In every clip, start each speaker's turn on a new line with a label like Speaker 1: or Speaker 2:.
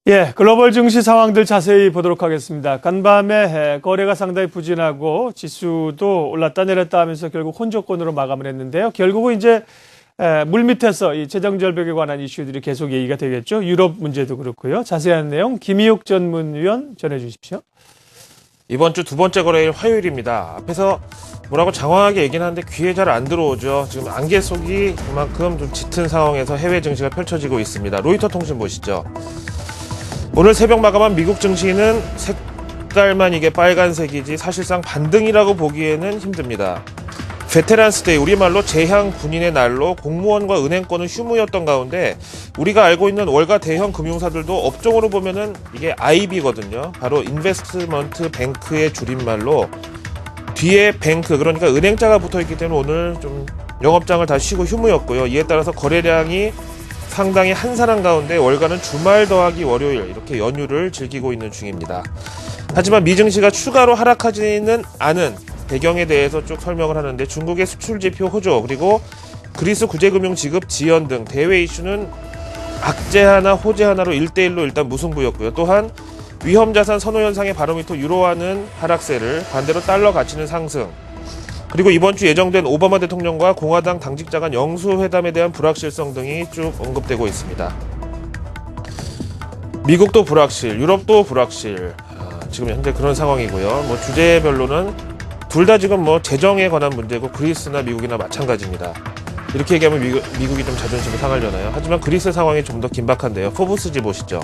Speaker 1: 예, 글로벌 증시 상황들 자세히 보도록 하겠습니다. 간밤에 거래가 상당히 부진하고 지수도 올랐다 내렸다 하면서 결국 혼조권으로 마감을 했는데요. 결국은 이제 물밑에서 이 재정 절벽에 관한 이슈들이 계속 얘기가 되겠죠. 유럽 문제도 그렇고요. 자세한 내용 김희욱 전문위원 전해주십시오.
Speaker 2: 이번 주 두 번째 거래일 화요일입니다. 앞에서 뭐라고 장황하게 얘기는 하는데 귀에 잘 안 들어오죠. 지금 안개 속이 그만큼 좀 짙은 상황에서 해외 증시가 펼쳐지고 있습니다. 로이터 통신 보시죠. 오늘 새벽 마감한 미국 증시는 색깔만 이게 빨간색이지 사실상 반등이라고 보기에는 힘듭니다. 베테랑스데이, 우리말로 재향 군인의 날로 공무원과 은행권은 휴무였던 가운데 우리가 알고 있는 월가 대형 금융사들도 업종으로 보면은 이게 IB거든요. 바로 인베스트먼트 뱅크의 줄임말로 뒤에 뱅크, 그러니까 은행자가 붙어있기 때문에 오늘 좀 영업장을 다 쉬고 휴무였고요. 이에 따라서 거래량이 상당히 한산한 가운데 월가는 주말 더하기 월요일 이렇게 연휴를 즐기고 있는 중입니다. 하지만 미증시가 추가로 하락하지는 않은 배경에 대해서 쭉 설명을 하는데 중국의 수출지표 호조 그리고 그리스 구제금융 지급 지연 등 대외 이슈는 악재 하나 호재 하나로 1대1로 일단 무승부였고요. 또한 위험자산 선호 현상의 바로미터 유로화는 하락세를, 반대로 달러 가치는 상승, 그리고 이번 주 예정된 오바마 대통령과 공화당 당직자 간 영수회담에 대한 불확실성 등이 쭉 언급되고 있습니다. 미국도 불확실, 유럽도 불확실, 지금 현재 그런 상황이고요. 뭐 주제별로는 둘 다 지금 뭐 재정에 관한 문제고 그리스나 미국이나 마찬가지입니다. 이렇게 얘기하면 미국이 좀 자존심이 상하려나요? 하지만 그리스 상황이 좀 더 긴박한데요. 포브스지 보시죠.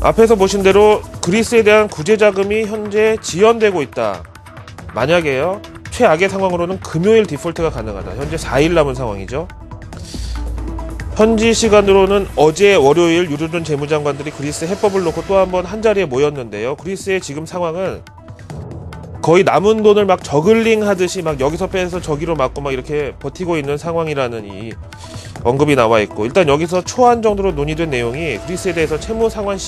Speaker 2: 앞에서 보신 대로 그리스에 대한 구제 자금이 현재 지연되고 있다. 만약에요, 최악의 상황으로는 금요일 디폴트가 가능하다. 현재 4일 남은 상황이죠. 현지 시간으로는 어제 월요일 유르돈 재무장관들이 그리스 해법을 놓고 또 한 번 한자리에 모였는데요. 그리스의 지금 상황은 거의 남은 돈을 막 저글링 하듯이 막 여기서 빼서 저기로 맞고 막 이렇게 버티고 있는 상황이라는 이 언급이 나와 있고, 일단 여기서 초안 정도로 논의된 내용이 그리스에 대해서 채무 상환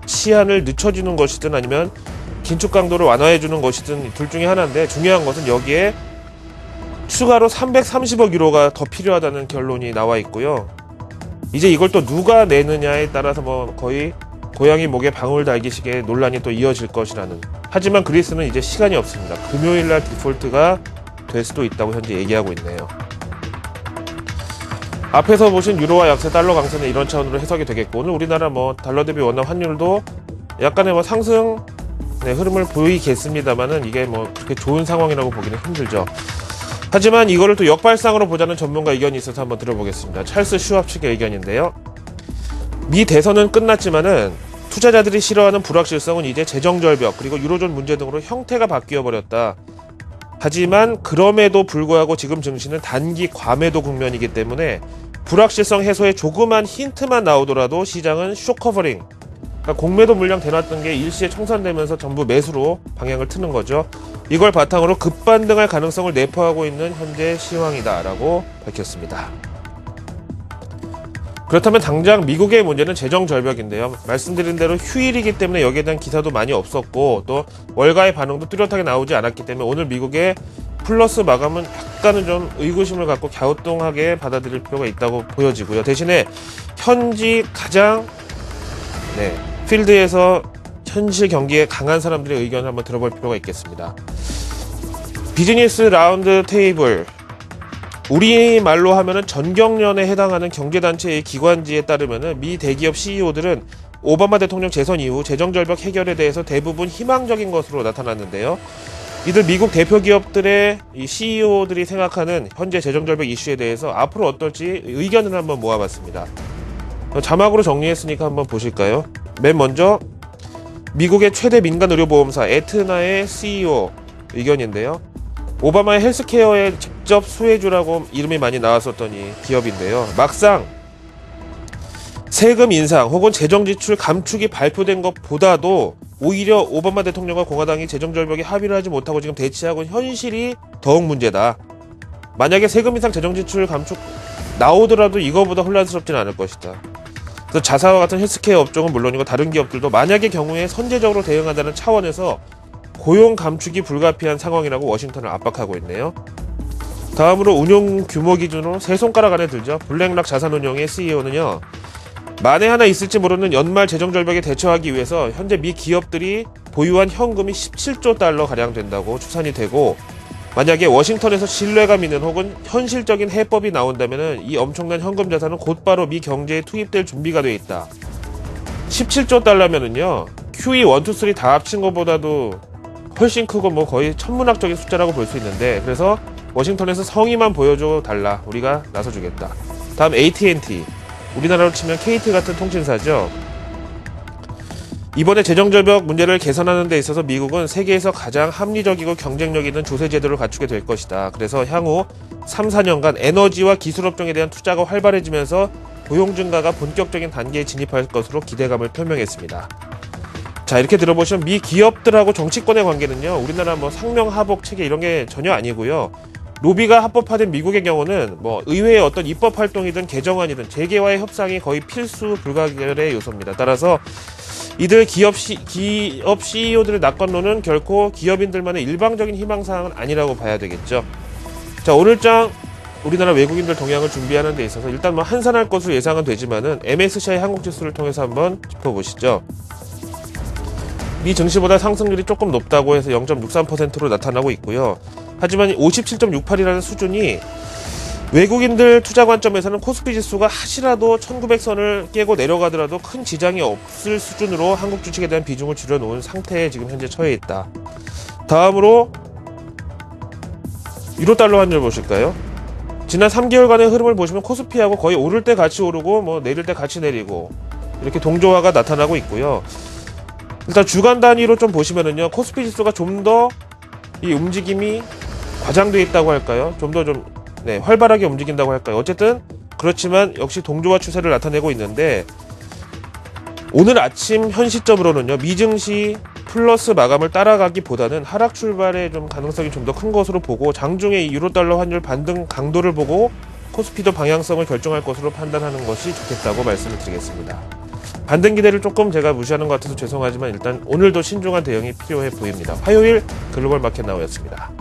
Speaker 2: 시한을 늦춰주는 것이든 아니면 긴축 강도를 완화해주는 것이든 둘 중에 하나인데, 중요한 것은 여기에 추가로 330억 유로가 더 필요하다는 결론이 나와 있고요. 이제 이걸 또 누가 내느냐에 따라서 뭐 거의 고양이 목에 방울 달기식의 논란이 또 이어질 것이라는. 하지만 그리스는 이제 시간이 없습니다. 금요일날 디폴트가 될 수도 있다고 현재 얘기하고 있네요. 앞에서 보신 유로화 약세, 달러 강세는 이런 차원으로 해석이 되겠고, 오늘 우리나라 뭐 달러 대비 원화 환율도 약간의 뭐 상승 흐름을 보이겠습니다만은 이게 뭐 그렇게 좋은 상황이라고 보기는 힘들죠. 하지만 이거를 또 역발상으로 보자는 전문가 의견이 있어서 한번 들어보겠습니다. 찰스 슈왑 측의 의견인데요. 미 대선은 끝났지만은 투자자들이 싫어하는 불확실성은 이제 재정절벽 그리고 유로존 문제 등으로 형태가 바뀌어버렸다. 하지만 그럼에도 불구하고 지금 증시는 단기 과매도 국면이기 때문에 불확실성 해소에 조그만 힌트만 나오더라도 시장은 쇼커버링, 그러니까 공매도 물량 대놨던 게 일시에 청산되면서 전부 매수로 방향을 트는 거죠. 이걸 바탕으로 급반등할 가능성을 내포하고 있는 현재 시황이다라고 밝혔습니다. 그렇다면 당장 미국의 문제는 재정 절벽인데요. 말씀드린 대로 휴일이기 때문에 여기에 대한 기사도 많이 없었고, 또 월가의 반응도 뚜렷하게 나오지 않았기 때문에 오늘 미국의 플러스 마감은 약간은 좀 의구심을 갖고 갸우뚱하게 받아들일 필요가 있다고 보여지고요. 대신에 현지 가장 필드에서 현실 경기에 강한 사람들의 의견을 한번 들어볼 필요가 있겠습니다. 비즈니스 라운드 테이블, 우리말로 하면은 전경련에 해당하는 경제단체의 기관지에 따르면은 미 대기업 CEO들은 오바마 대통령 재선 이후 재정절벽 해결에 대해서 대부분 희망적인 것으로 나타났는데요. 이들 미국 대표 기업들의 이 CEO들이 생각하는 현재 재정절벽 이슈에 대해서 앞으로 어떨지 의견을 한번 모아봤습니다. 자막으로 정리했으니까 한번 보실까요? 맨 먼저 미국의 최대 민간의료보험사 에트나의 CEO 의견인데요. 오바마의 헬스케어의 직접 수혜주라고 이름이 많이 나왔었던 이 기업인데요. 막상 세금 인상 혹은 재정지출 감축이 발표된 것보다도 오히려 오바마 대통령과 공화당이 재정절벽에 합의를 하지 못하고 지금 대치하고 있는 현실이 더욱 문제다. 만약에 세금 인상 재정지출 감축 나오더라도 이거보다 혼란스럽지는 않을 것이다. 그래서 자사와 같은 헬스케어 업종은 물론이고 다른 기업들도 만약의 경우에 선제적으로 대응한다는 차원에서 고용 감축이 불가피한 상황이라고 워싱턴을 압박하고 있네요. 다음으로 운용 규모 기준으로 세 손가락 안에 들죠. 블랙락 자산운용의 CEO는요. 만에 하나 있을지 모르는 연말 재정 절벽에 대처하기 위해서 현재 미 기업들이 보유한 현금이 17조 달러 가량 된다고 추산이 되고, 만약에 워싱턴에서 신뢰감 있는 혹은 현실적인 해법이 나온다면 이 엄청난 현금 자산은 곧바로 미 경제에 투입될 준비가 돼 있다. 17조 달러면은요, QE 1, 2, 3 다 합친 것보다도 훨씬 크고 뭐 거의 천문학적인 숫자라고 볼 수 있는데, 그래서 워싱턴에서 성의만 보여줘 달라, 우리가 나서주겠다. 다음 AT&T, 우리나라로 치면 KT 같은 통신사죠. 이번에 재정절벽 문제를 개선하는 데 있어서 미국은 세계에서 가장 합리적이고 경쟁력 있는 조세 제도를 갖추게 될 것이다. 그래서 향후 3, 4년간 에너지와 기술 업종에 대한 투자가 활발해지면서 고용 증가가 본격적인 단계에 진입할 것으로 기대감을 표명했습니다. 자, 이렇게 들어보시면 미 기업들하고 정치권의 관계는요, 우리나라 뭐 상명하복 체계 이런 게 전혀 아니고요. 로비가 합법화된 미국의 경우는 뭐 의회의 어떤 입법 활동이든 개정안이든 재계와의 협상이 거의 필수 불가결의 요소입니다. 따라서 이들 기업 CEO들의 낙관론은 결코 기업인들만의 일방적인 희망사항은 아니라고 봐야 되겠죠. 자, 오늘장 우리나라 외국인들 동향을 준비하는 데 있어서 일단 뭐 한산할 것으로 예상은 되지만은 MSCI 한국지수를 통해서 한번 짚어보시죠. 미 증시보다 상승률이 조금 높다고 해서 0.63%로 나타나고 있고요. 하지만 57.68이라는 수준이 외국인들 투자 관점에서는 코스피 지수가 하시라도 1900선을 깨고 내려가더라도 큰 지장이 없을 수준으로 한국 주식에 대한 비중을 줄여놓은 상태에 지금 현재 처해 있다. 다음으로 유로달러 환율 보실까요? 지난 3개월간의 흐름을 보시면 코스피하고 거의 오를 때 같이 오르고 뭐 내릴 때 같이 내리고 이렇게 동조화가 나타나고 있고요. 일단 주간 단위로 좀 보시면은요, 코스피 지수가 좀 더 이 움직임이 과장되어 있다고 할까요? 좀 더 활발하게 움직인다고 할까요? 어쨌든 그렇지만 역시 동조화 추세를 나타내고 있는데, 오늘 아침 현 시점으로는요, 미증시 플러스 마감을 따라가기보다는 하락 출발의 좀 가능성이 좀 더 큰 것으로 보고, 장중에 이 유로달러 환율 반등 강도를 보고 코스피도 방향성을 결정할 것으로 판단하는 것이 좋겠다고 말씀을 드리겠습니다. 반등 기대를 조금 제가 무시하는 것 같아서 죄송하지만 일단 오늘도 신중한 대응이 필요해 보입니다. 화요일 글로벌 마켓 나우였습니다.